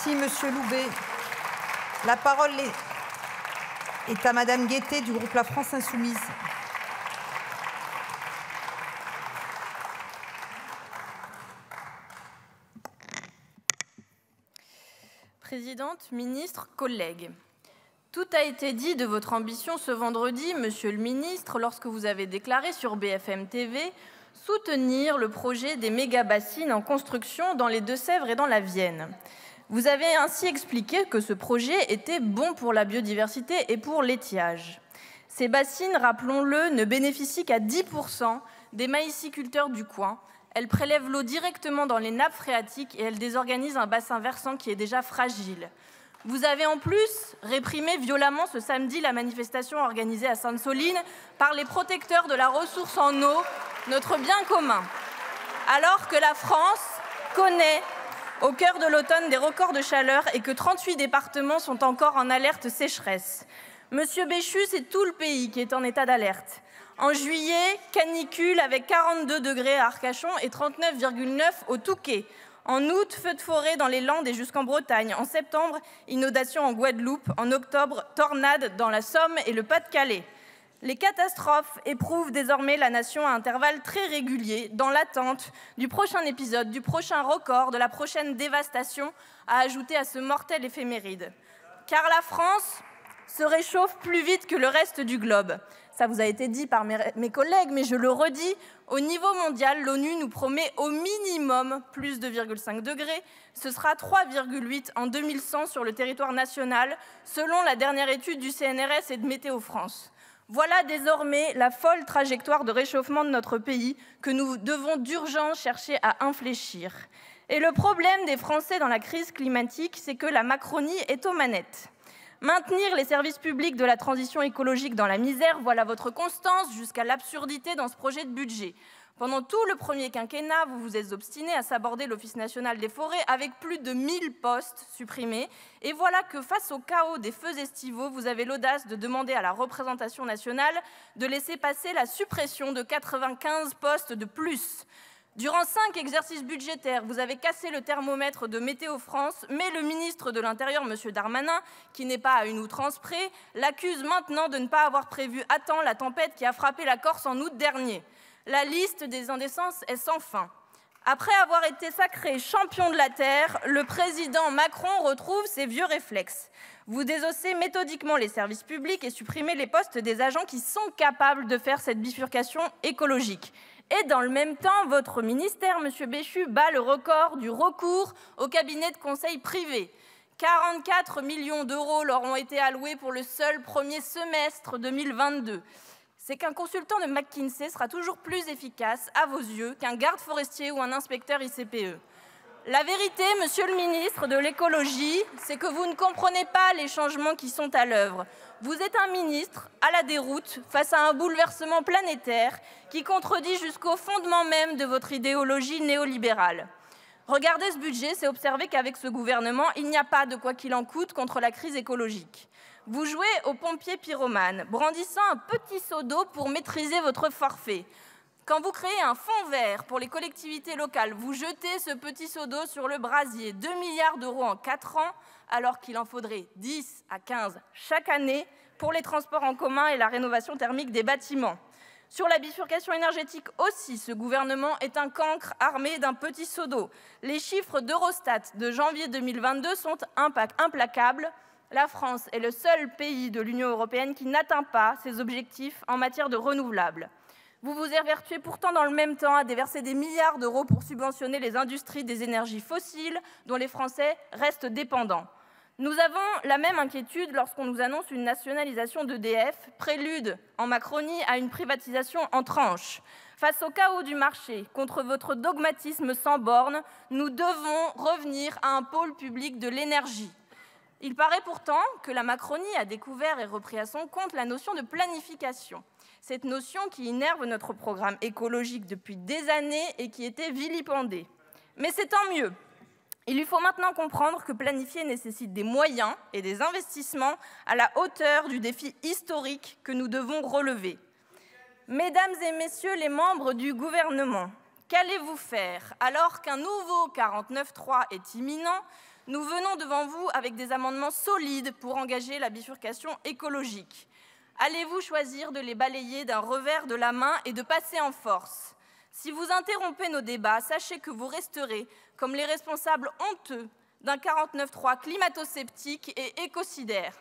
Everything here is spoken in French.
Merci, Monsieur Loubet. La parole est à Madame Guettet du groupe La France Insoumise. Présidente, ministre, collègues. Tout a été dit de votre ambition ce vendredi, Monsieur le ministre, lorsque vous avez déclaré sur BFM TV soutenir le projet des méga-bassines en construction dans les Deux-Sèvres et dans la Vienne. Vous avez ainsi expliqué que ce projet était bon pour la biodiversité et pour l'étiage. Ces bassines, rappelons-le, ne bénéficient qu'à 10% des maïsiculteurs du coin. Elles prélèvent l'eau directement dans les nappes phréatiques et elles désorganisent un bassin versant qui est déjà fragile. Vous avez en plus réprimé violemment ce samedi la manifestation organisée à Sainte-Soline par les protecteurs de la ressource en eau, notre bien commun. Alors que la France connaît au cœur de l'automne des records de chaleur et que 38 départements sont encore en alerte sécheresse. Monsieur Béchu, c'est tout le pays qui est en état d'alerte. En juillet, canicule avec 42 degrés à Arcachon et 39,9 au Touquet. En août, feu de forêt dans les Landes et jusqu'en Bretagne. En septembre, inondation en Guadeloupe. En octobre, tornade dans la Somme et le Pas-de-Calais. Les catastrophes éprouvent désormais la nation à intervalles très réguliers, dans l'attente du prochain épisode, du prochain record, de la prochaine dévastation à ajouter à ce mortel éphéméride. Car la France se réchauffe plus vite que le reste du globe. Ça vous a été dit par mes collègues, mais je le redis, au niveau mondial, l'ONU nous promet au minimum plus de 2,5 degrés. Ce sera 3,8 en 2100 sur le territoire national, selon la dernière étude du CNRS et de Météo France. Voilà désormais la folle trajectoire de réchauffement de notre pays que nous devons d'urgence chercher à infléchir. Et le problème des Français dans la crise climatique, c'est que la Macronie est aux manettes. Maintenir les services publics de la transition écologique dans la misère, voilà votre constance jusqu'à l'absurdité dans ce projet de budget. Pendant tout le premier quinquennat, vous vous êtes obstiné à saborder l'Office national des forêts avec plus de 1000 postes supprimés. Et voilà que face au chaos des feux estivaux, vous avez l'audace de demander à la représentation nationale de laisser passer la suppression de 95 postes de plus. Durant 5 exercices budgétaires, vous avez cassé le thermomètre de Météo France, mais le ministre de l'Intérieur, M. Darmanin, qui n'est pas à une outrance près, l'accuse maintenant de ne pas avoir prévu à temps la tempête qui a frappé la Corse en août dernier. La liste des indécences est sans fin. Après avoir été sacré champion de la Terre, le président Macron retrouve ses vieux réflexes. Vous désossez méthodiquement les services publics et supprimez les postes des agents qui sont capables de faire cette bifurcation écologique. Et dans le même temps, votre ministère, M. Béchu, bat le record du recours au cabinet de conseil privé. 44 millions d'euros leur ont été alloués pour le seul premier semestre 2022. C'est qu'un consultant de McKinsey sera toujours plus efficace à vos yeux qu'un garde forestier ou un inspecteur ICPE. La vérité, monsieur le ministre de l'écologie, c'est que vous ne comprenez pas les changements qui sont à l'œuvre. Vous êtes un ministre à la déroute face à un bouleversement planétaire qui contredit jusqu'au fondement même de votre idéologie néolibérale. Regardez ce budget, c'est observer qu'avec ce gouvernement, il n'y a pas de quoi qu'il en coûte contre la crise écologique. Vous jouez aux pompiers pyromanes, brandissant un petit seau d'eau pour maîtriser votre forfait. Quand vous créez un fonds vert pour les collectivités locales, vous jetez ce petit seau d'eau sur le brasier, 2 milliards d'euros en 4 ans, alors qu'il en faudrait 10 à 15 chaque année pour les transports en commun et la rénovation thermique des bâtiments. Sur la bifurcation énergétique aussi, ce gouvernement est un cancre armé d'un petit seau d'eau. Les chiffres d'Eurostat de janvier 2022 sont implacables. La France est le seul pays de l'Union européenne qui n'atteint pas ses objectifs en matière de renouvelables. Vous vous évertuez pourtant dans le même temps à déverser des milliards d'euros pour subventionner les industries des énergies fossiles dont les Français restent dépendants. Nous avons la même inquiétude lorsqu'on nous annonce une nationalisation d'EDF, prélude en Macronie à une privatisation en tranches. Face au chaos du marché, contre votre dogmatisme sans bornes, nous devons revenir à un pôle public de l'énergie. Il paraît pourtant que la Macronie a découvert et repris à son compte la notion de planification. Cette notion qui innerve notre programme écologique depuis des années et qui était vilipendée. Mais c'est tant mieux. Il lui faut maintenant comprendre que planifier nécessite des moyens et des investissements à la hauteur du défi historique que nous devons relever. Mesdames et messieurs les membres du gouvernement, qu'allez-vous faire alors qu'un nouveau 49.3 est imminent, Nous venons devant vous avec des amendements solides pour engager la bifurcation écologique. Allez-vous choisir de les balayer d'un revers de la main et de passer en force? Si vous interrompez nos débats, sachez que vous resterez comme les responsables honteux d'un 49.3 climato-sceptique et écocidaire.